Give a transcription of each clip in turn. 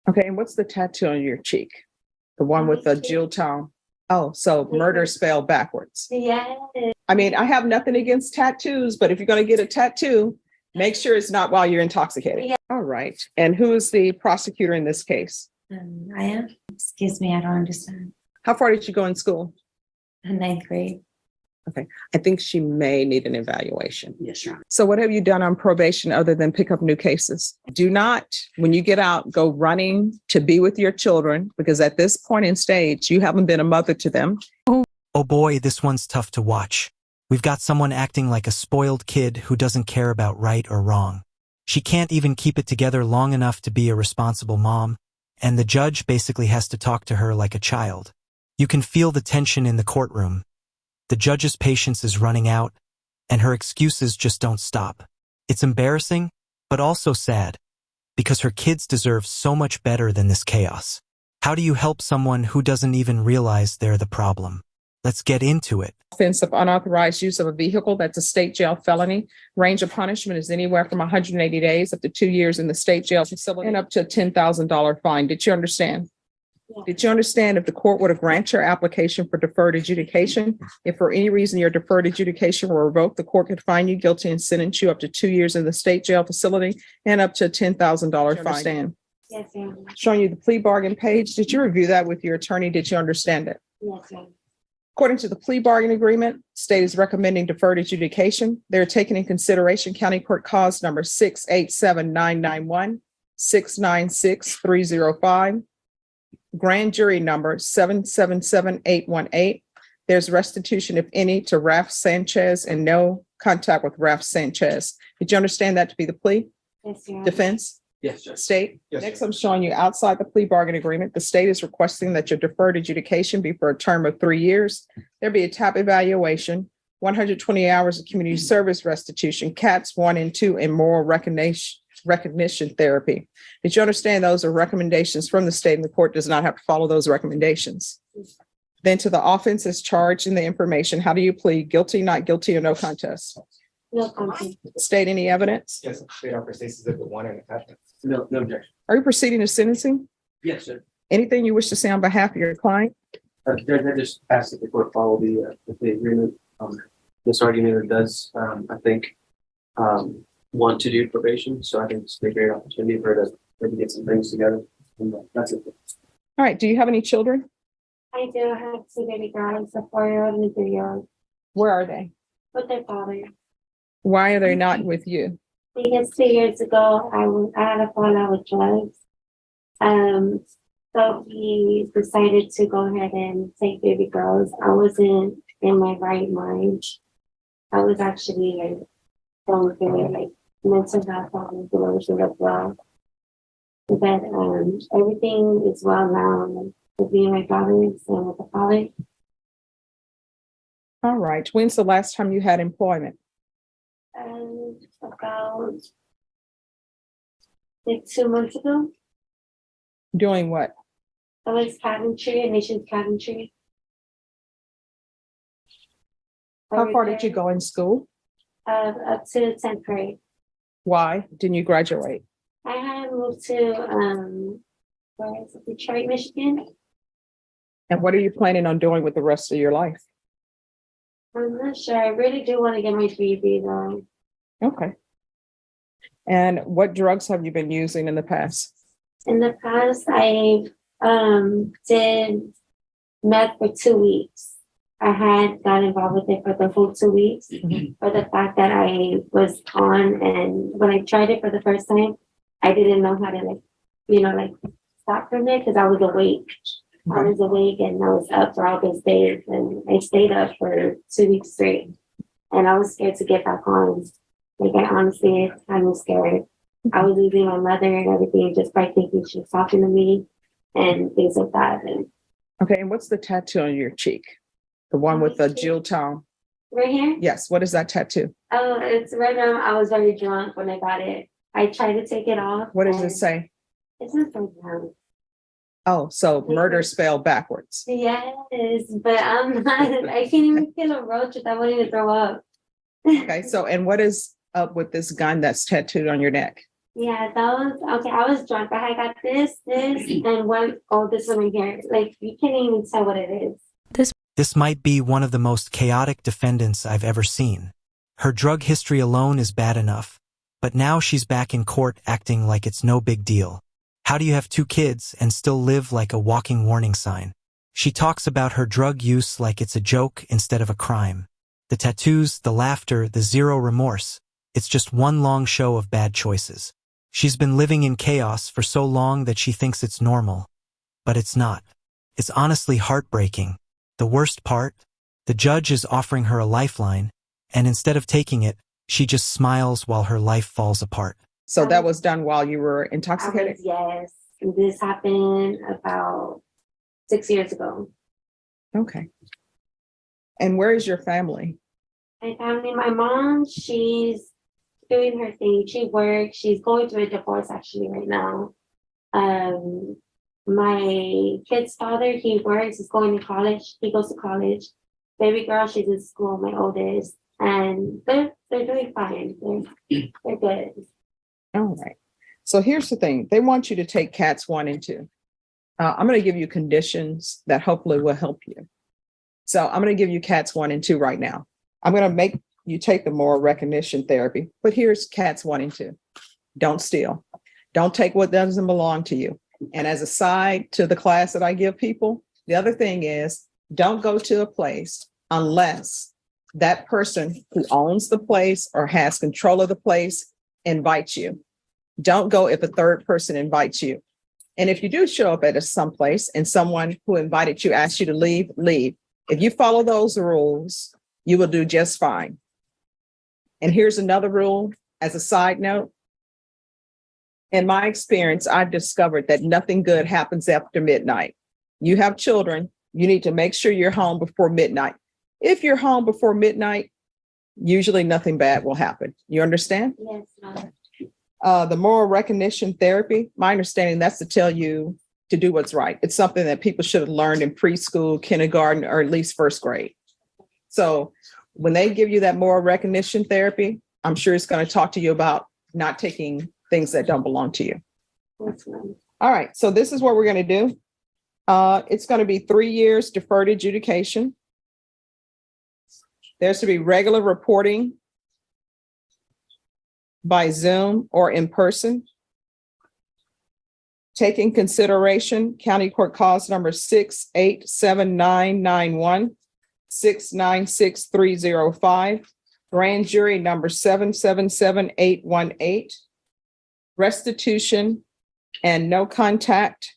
Okay, and what's the tattoo on your cheek? The one with the jewel tone? Oh, so murder spelled backwards. Yes. I mean, I have nothing against tattoos, but if you're going to get a tattoo, make sure it's not while you're intoxicated. Yeah. All right. And who is the prosecutor in this case? I am. Excuse me, I don't understand. How far did you go in school? Ninth grade. Okay. I think she may need an evaluation. Yes, sure. So what have you done on probation other than pick up new cases? Do not, when you get out, go running to be with your children, because at this point in stage, you haven't been a mother to them. Oh boy, this one's tough to watch. We've got someone acting like a spoiled kid who doesn't care about right or wrong. She can't even keep it together long enough to be a responsible mom, and the judge basically has to talk to her like a child. You can feel the tension in the courtroom. The judge's patience is running out, and her excuses just don't stop. It's embarrassing, but also sad, because her kids deserve so much better than this chaos. How do you help someone who doesn't even realize they're the problem? Let's get into it. Offense of unauthorized use of a vehicle, that's a state jail felony. Range of punishment is anywhere from 180 days up to 2 years in the state jail facility and up to a $10,000 fine. Did you understand? Yeah. Did you understand if the court were to grant your application for deferred adjudication, if for any reason your deferred adjudication were revoked, the court could find you guilty and sentence you up to 2 years in the state jail facility and up to a $10,000 fine? Yes, ma'am. Showing you the plea bargain page. Did you review that with your attorney? Did you understand it? Yes, ma'am. According to the plea bargain agreement, state is recommending deferred adjudication. They're taking in consideration county court cause number 687-991, 696-305, grand jury number 777-818. There's restitution, if any, to Ralph Sanchez and no contact with Ralph Sanchez. Did you understand that to be the plea? Yes, ma'am. Defense? Yes, Judge. State? Yes, Next, sir. I'm showing you outside the plea bargain agreement. The state is requesting that your deferred adjudication be for a term of 3 years. There be a TAP evaluation, 120 hours of community service restitution, CATS 1 and 2, and moral recognition therapy. Did you understand those are recommendations from the state, and the court does not have to follow those recommendations? Then to the offense as charged in the information, how do you plead? Guilty, not guilty, or no contest? No comment. State, any evidence? Yes, state offer states exhibit 1 and attachment. No objection. Are you proceeding to sentencing? Yes, sir. Anything you wish to say on behalf of your client? Judge, I just asked that the court follow the agreement. This argument does, I think, want to do probation, so I think it's a great opportunity for her to maybe get some things together. And that's it. All right. Do you have any children? I do have 2 baby girls, a 4-year-old and a 3-year-old, Where are they? with their father. Why are they not with you? Because 2 years ago, I had a fallout with drugs. So he decided to go ahead and take baby girls. I wasn't in my right mind. I was actually going through mental health problems, delusions as well. But everything is well now with me and my daughters and with the father. All right. When's the last time you had employment? About 2 months ago, Doing what? I was cabinetry, a nation's cabinetry. How far did you go in school? Up to 10th grade. Why didn't you graduate? I had moved to where is it, Detroit, Michigan. And what are you planning on doing with the rest of your life? I'm not sure. I really do want to get my BB though. Okay. And what drugs have you been using in the past? In the past, I did meth for 2 weeks. I had got involved with it for the full 2 weeks for the fact that I was on, and when I tried it for the first time, I didn't know how to stop from it because I was awake. I was awake and I was up for all those days, and I stayed up for 2 weeks straight. And I was scared to get back on. I honestly, I was scared. I was losing my mother and everything just by thinking she was talking to me and things like that. And Okay. And what's the tattoo on your cheek? The one with the jewel tone? right here? Yes. What is that tattoo? Oh, it's right now. I was very drunk when I got it. I tried to take it off. What does it say? It's not so down. Oh, so murder spelled backwards. Yes, but I'm not. I can't even feel a roach without wanting to throw up. Okay. So, and what is up with this gun that's tattooed on your neck? Yeah, okay, I was drunk, but I got this, and this one right here. Like, you can't even tell what it is. This might be one of the most chaotic defendants I've ever seen. Her drug history alone is bad enough, but now she's back in court acting like it's no big deal. How do you have 2 kids and still live like a walking warning sign? She talks about her drug use like it's a joke instead of a crime. The tattoos, the laughter, the zero remorse. It's just one long show of bad choices. She's been living in chaos for so long that she thinks it's normal. But it's not. It's honestly heartbreaking. The worst part? The judge is offering her a lifeline, and instead of taking it, she just smiles while her life falls apart. So that was done while you were intoxicated? Yes. This happened about 6 years ago. Okay. And where is your family? My family, my mom, she's doing her thing. She works. She's going through a divorce actually right now. My kid's father, he works. He's going to college. He goes to college. Baby girl, she's in school. My oldest, and they're doing fine. They're good. All right. So here's the thing. They want you to take cats 1 and 2. I'm going to give you conditions that hopefully will help you. So I'm going to give you cats 1 and 2 right now. I'm going to make you take the moral recognition therapy, but here's cats 1 and 2. Don't steal. Don't take what doesn't belong to you. And as a side to the class that I give people, the other thing is don't go to a place unless that person who owns the place or has control of the place invites you. Don't go if a third person invites you. And if you do show up at someplace and someone who invited you asks you to leave, leave. If you follow those rules, you will do just fine. And here's another rule as a side note. In my experience, I've discovered that nothing good happens after midnight. You have children, you need to make sure you're home before midnight. If you're home before midnight, usually nothing bad will happen. You understand? Yes, ma'am. The moral recognition therapy, my understanding, that's to tell you to do what's right. It's something that people should have learned in preschool, kindergarten, or at least first grade. So when they give you that moral recognition therapy, I'm sure it's going to talk to you about not taking things that don't belong to you. Yes, ma'am. All right. So this is what we're going to do. It's going to be 3 years deferred adjudication. There's to be regular reporting by Zoom or in person. Take in consideration County Court Cause number 687991, 696305, Grand Jury number 777818, restitution and no contact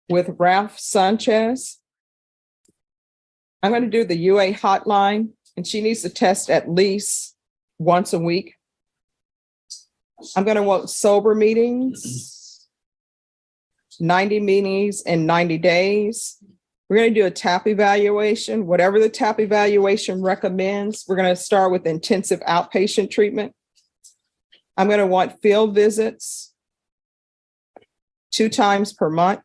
with Ralph Sanchez. I'm going to do the UA hotline, and she needs to test at least once a week. I'm going to want sober meetings, 90 meetings in 90 days. We're going to do a TAP evaluation. Whatever the TAP evaluation recommends, we're going to start with intensive outpatient treatment. I'm going to want field visits 2 times per month.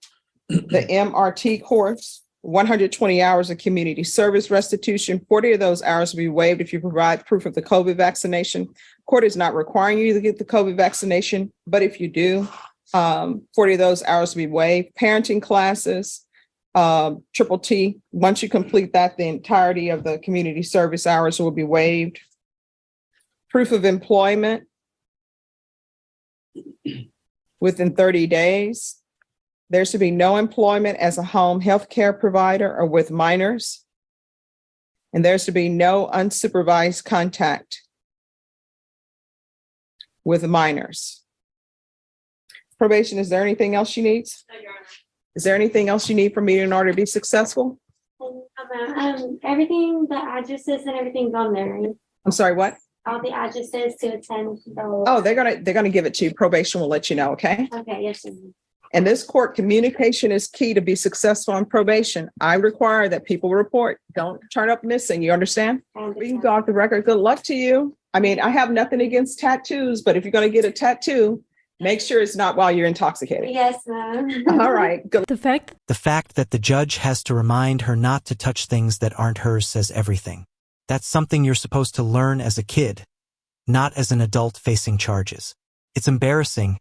The MRT course, 120 hours of community service restitution. 40 of those hours will be waived if you provide proof of the COVID vaccination. Court is not requiring you to get the COVID vaccination, but if you do, 40 of those hours will be waived. Parenting classes, triple T. Once you complete that, the entirety of the community service hours will be waived. Proof of employment within 30 days. There should be no employment as a home health care provider or with minors. And there should be no unsupervised contact with minors. Probation, is there anything else she needs? No, Your Honor. Is there anything else you need from me in order to be successful? Everything, the addresses and everything's on there, right? I'm sorry, what? All the addresses to attend those. Oh, they're gonna give it to you. Probation will let you know, okay? Okay, yes, ma'am. In this court, communication is key to be successful on probation. I require that people report. Don't turn up missing. You understand? We can go off the record. Good luck to you. I mean, I have nothing against tattoos, but if you're going to get a tattoo, make sure it's not while you're intoxicated. Yes, ma'am. All right. Good. The fact that the judge has to remind her not to touch things that aren't hers says everything. That's something you're supposed to learn as a kid. not as an adult facing charges. It's embarrassing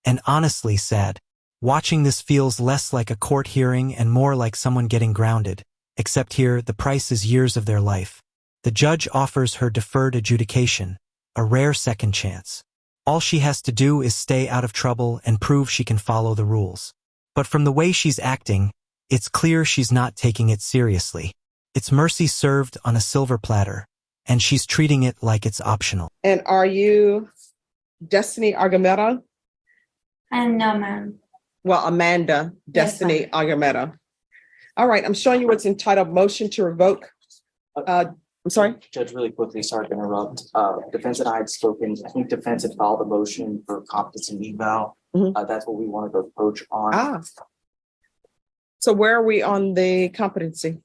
and honestly sad. Watching this feels less like a court hearing and more like someone getting grounded, except here the price is years of their life. The judge offers her deferred adjudication, a rare second chance. All she has to do is stay out of trouble and prove she can follow the rules. But from the way she's acting, it's clear she's not taking it seriously. It's mercy served on a silver platter, and she's treating it like it's optional. And are you Destiny Argumeta? No, ma'am. Well, Amanda Destiny Argumeta. All right, I'm showing you what's entitled motion to revoke. I'm sorry. Judge, really quickly, sorry to interrupt. Defense and I had spoken. I think defense had filed a motion for competency eval. That's what we wanted to approach on. So where are we on the competency?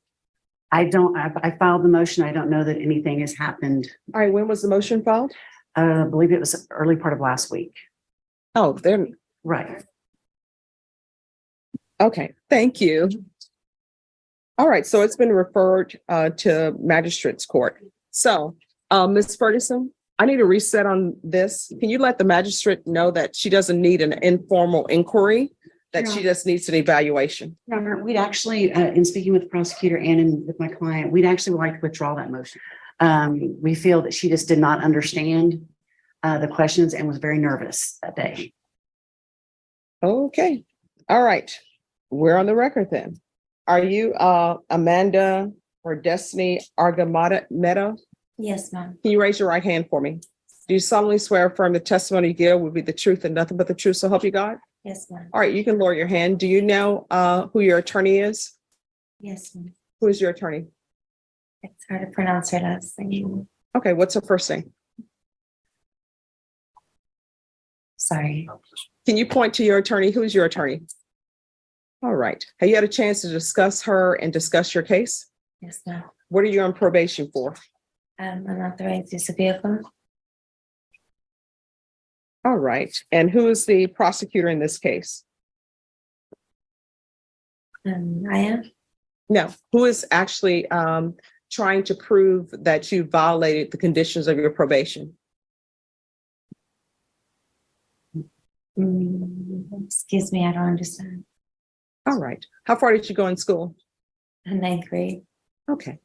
I filed the motion. I don't know that anything has happened. All right, when was the motion filed? I believe it was early part of last week. Oh, there. Right. Okay, thank you. All right, so it's been referred to magistrate's court. So, Ms. Ferguson, I need a reset on this. Can you let the magistrate know that she doesn't need an informal inquiry, that she just needs an evaluation? Your Honor, we'd actually, in speaking with the prosecutor and with my client, we'd actually like to withdraw that motion. We feel that she just did not understand the questions and was very nervous that day. Okay, all right. We're on the record then. Are you Amanda or Destiny Argumeta? Yes, ma'am. Can you raise your right hand for me? Do you solemnly swear or affirm the testimony you give will be the truth and nothing but the truth, so help you God? Yes, ma'am. All right, you can lower your hand. Do you know who your attorney is? Yes, ma'am. Who is your attorney? It's hard to pronounce her last name. Okay, what's her first name? Sorry. Can you point to your attorney? Who's your attorney? All right. Have you had a chance to discuss her and discuss your case? Yes, ma'am. What are you on probation for? Unauthorized use of vehicle. All right. And who is the prosecutor in this case? I am. No, who is actually trying to prove that you violated the conditions of your probation? Excuse me, I don't understand. All right. How far did you go in school? Ninth grade. Okay.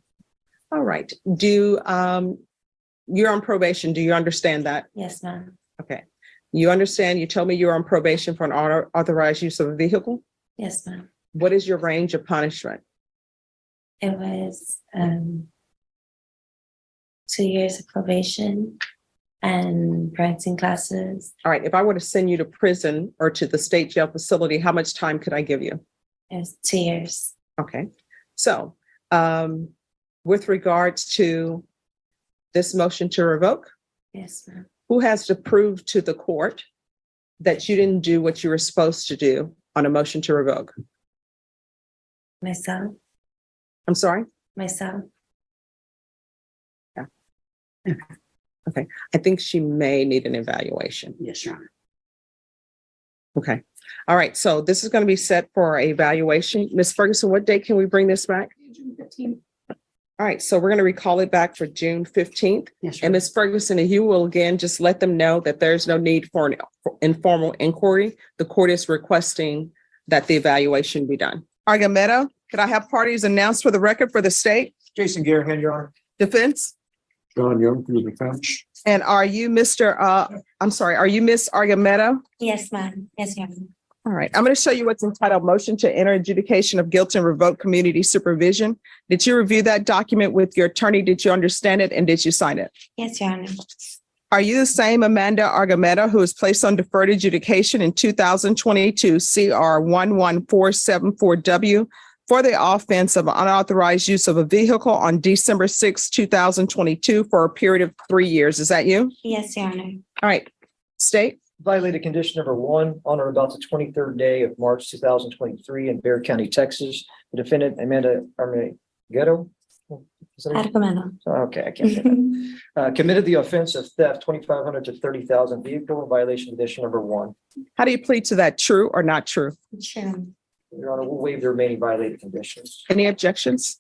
All right. You're on probation. Do you understand that? Yes, ma'am. Okay. You understand, you told me you're on probation for an unauthorized use of a vehicle? Yes, ma'am. What is your range of punishment? It was 2 years of probation and parenting classes. All right. If I were to send you to prison or to the state jail facility, how much time could I give you? It was 2 years. Okay. So with regards to this motion to revoke, Yes, ma'am. who has to prove to the court that you didn't do what you were supposed to do on a motion to revoke? Myself. I'm sorry? Myself. Okay. I think she may need an evaluation. Yes, Your Honor. Okay. All right. So this is going to be set for a evaluation. Ms. Ferguson, what date can we bring this back? June 15th. All right. So we're going to recall it back for June 15th. Yes, Your And Honor. Ms. Ferguson, if you will again, just let them know that there's no need for an informal inquiry. The court is requesting that the evaluation be done. Argumeta, could I have parties announced for the record for the state? Jason Garahan, Your Honor. Defense? John Young for the defense. And are you are you Miss Argumeta? Yes, ma'am. Yes, ma'am. All right, I'm going to show you what's entitled Motion to Enter Adjudication of Guilt and Revoke Community Supervision. Did you review that document with your attorney? Did you understand it? And did you sign it? Yes, Your Honor. Are you the same Amanda Argumeta who was placed on deferred adjudication in 2022 CR 11474W for the offense of unauthorized use of a vehicle on December 6, 2022 for a period of 3 years? Is that you? Yes, Your Honor. All right, state. Violated condition number 1 on or about the 23rd day of March 2023 in Bexar County, Texas. The defendant, Amanda Argumeta. Argumeta. Okay, I can't say that. Committed the offense of theft, 2,500 to 30,000 vehicle in violation condition number 1. How do you plead to that? True or not true? Sure. Your Honor, we'll waive the remaining violated conditions. Any objections?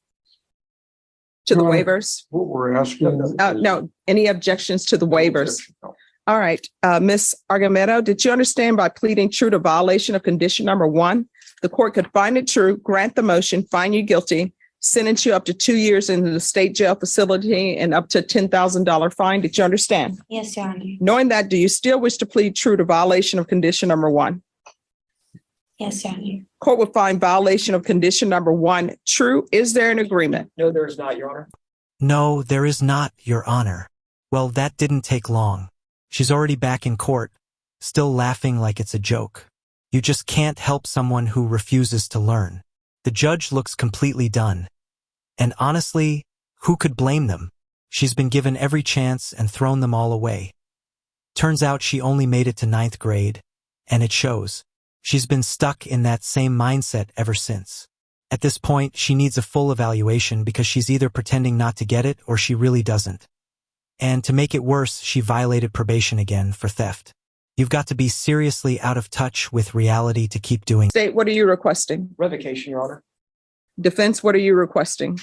to the Your Honor, waivers? What we're asking. No, any objections to the waivers? All right, Ms. Argomento, did you understand by pleading true to violation of condition number 1, the court could find it true, grant the motion, find you guilty, sentence you up to 2 years into the state jail facility and up to $10,000 fine? Did you understand? Yes, Your Honor. Knowing that, do you still wish to plead true to violation of condition number 1? Yes, Your Honor. Court would find violation of condition number 1 true. Is there an agreement? No, there is not, Your Honor. No, there is not, Your Honor. Well, that didn't take long. She's already back in court, still laughing like it's a joke. You just can't help someone who refuses to learn. The judge looks completely done. And honestly, who could blame them? She's been given every chance and thrown them all away. Turns out she only made it to 9th grade, and it shows. She's been stuck in that same mindset ever since. At this point, she needs a full evaluation because she's either pretending not to get it or she really doesn't. And to make it worse, she violated probation again for theft. You've got to be seriously out of touch with reality to keep doing. State, what are you requesting? Revocation, Your Honor. Defense, what are you requesting?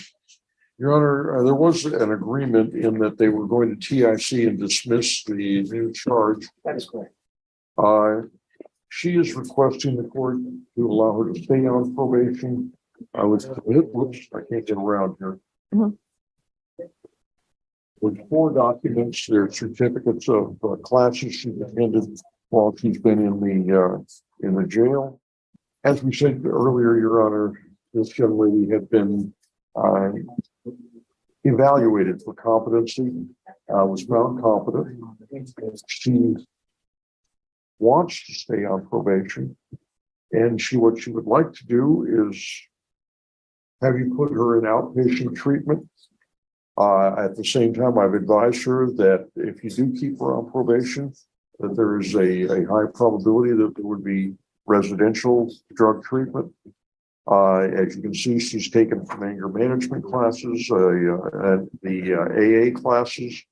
Your Honor, there was an agreement in that they were going to TIC and dismiss the new charge. That is correct. She is requesting the court to allow her to stay on probation. Whoops, I can't get around here. Mhm. With 4 documents, their certificates of classes she's attended while she's been in the jail. As we said earlier, Your Honor, this young lady had been evaluated for competency, was found competent. She wants to stay on probation, and what she would like to do is have you put her in outpatient treatment. At the same time, I've advised her that if you do keep her on probation, that there is a high probability that there would be residential drug treatment. As you can see, she's taken some anger management classes, and the AA classes,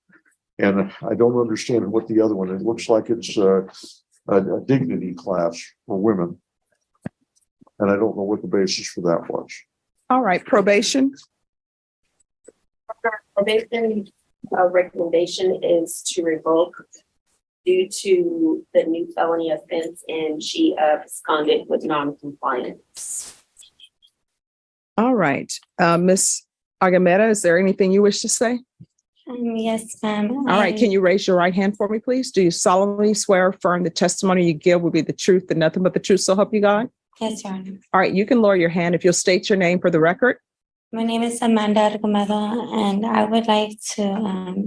and I don't understand what the other one is. It looks like it's a dignity class for women, and I don't know what the basis for that was. All right, probation. Probation recommendation is to revoke due to the new felony offense, and she absconded with non-compliance. All right, Ms. Agameda, is there anything you wish to say? Yes, ma'am. All right, can you raise your right hand for me, please? Do you solemnly swear or affirm the testimony you give will be the truth and nothing but the truth, so help you God? Yes, Your Honor. All right, you can lower your hand if you'll state your name for the record. My name is Amanda Argomento, and I would like to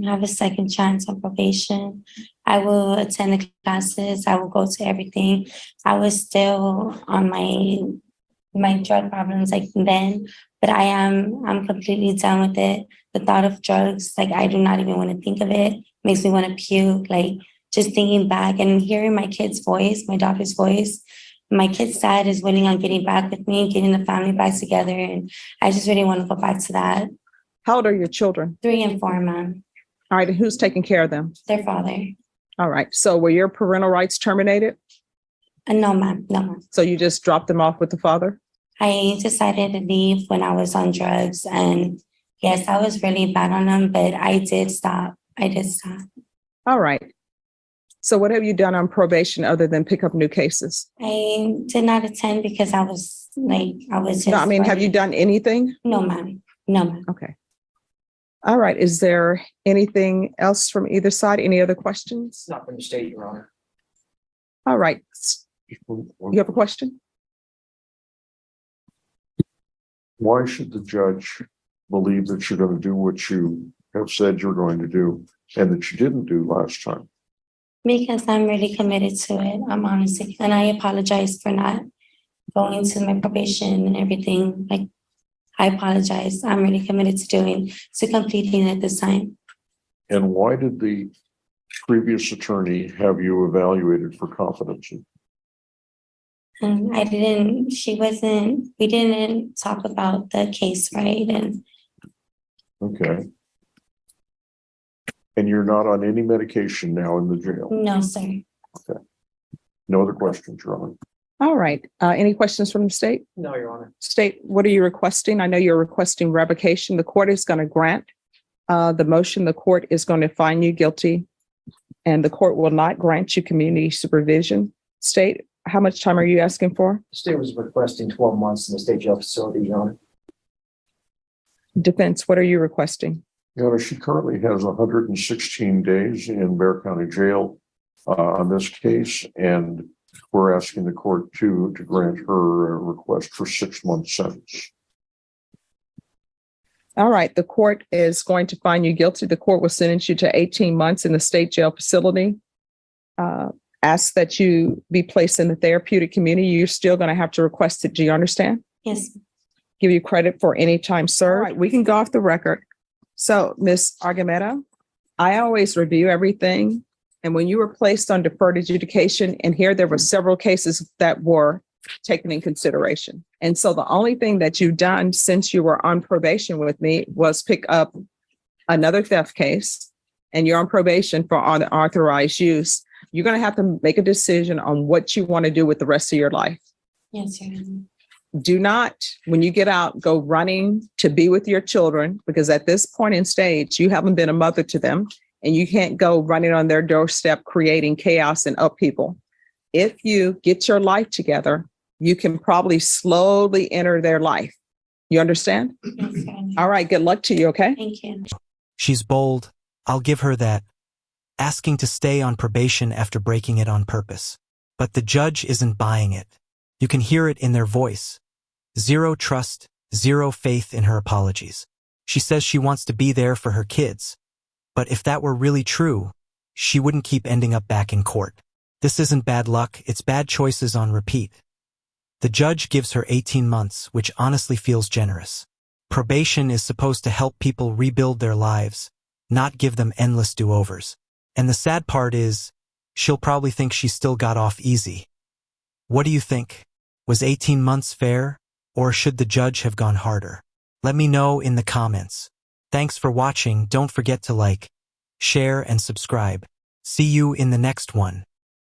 have a second chance on probation. I will attend the classes. I will go to everything. I was still on my drug problems like then, but I'm completely done with it. The thought of drugs, like I do not even want to think of it. Makes me want to puke. Like just thinking back and hearing my kid's voice, my daughter's voice. My kid's dad is willing on getting back with me, getting the family back together. And I just really want to go back to that. How old are your children? 3 and 4, ma'am. All right, and who's taking care of them? Their father. All right, so were your parental rights terminated? No, ma'am. No, ma'am. So you just dropped them off with the father? I decided to leave when I was on drugs. And yes, I was really bad on them, but I did stop. All right. So what have you done on probation other than pick up new cases? I did not attend because I was just. No, I mean, have you done anything? No, ma'am. No, ma'am. Okay. All right. Is there anything else from either side? Any other questions? Not from the state, Your Honor. All right. You have a question? Why should the judge believe that you're going to do what you have said you're going to do and that you didn't do last time? Because I'm really committed to it. I'm honestly, and I apologize for not going to my probation and everything. Like, I apologize. I'm really committed to completing it this time. And why did the previous attorney have you evaluated for competency? And we didn't talk about the case, right? And Okay. And you're not on any medication now in the jail? no, sir. No other questions, Your Honor? All right. Any questions from the state? No, Your Honor. State, what are you requesting? I know you're requesting revocation. The court is going to grant the motion. The court is going to find you guilty, and the court will not grant you community supervision. State, how much time are you asking for? The state was requesting 12 months in the state jail facility, Your Honor. Defense, what are you requesting? Your Honor, she currently has 116 days in Bear County Jail on this case, and we're asking the court to grant her a request for 6-month sentence. All right. The court is going to find you guilty. The court will sentence you to 18 months in the state jail facility. Ask that you be placed in the therapeutic community. You're still going to have to request it. Do you understand? Yes. Give you credit for any time served. All right, we can go off the record. So, Ms. Argumeta, I always review everything. And when you were placed on deferred adjudication, and here there were several cases that were taken in consideration. And so the only thing that you've done since you were on probation with me was pick up another theft case, and you're on probation for unauthorized use. You're going to have to make a decision on what you want to do with the rest of your life. Yes, Your Honor. Do not, when you get out, go running to be with your children, because at this point in stage, you haven't been a mother to them, and you can't go running on their doorstep, creating chaos and upheaval. If you get your life together, you can probably slowly enter their life. You understand? Yes, Your Honor. All right. Good luck to you. Okay. Thank you. She's bold. I'll give her that. Asking to stay on probation after breaking it on purpose. But the judge isn't buying it. You can hear it in their voice. Zero trust, zero faith in her apologies. She says she wants to be there for her kids. But if that were really true, she wouldn't keep ending up back in court. This isn't bad luck, it's bad choices on repeat. The judge gives her 18 months, which honestly feels generous. Probation is supposed to help people rebuild their lives, not give them endless do-overs. And the sad part is, she'll probably think she still got off easy. What do you think? Was 18 months fair? Or should the judge have gone harder? Let me know in the comments. Thanks for watching. Don't forget to like, share, and subscribe. See you in the next one.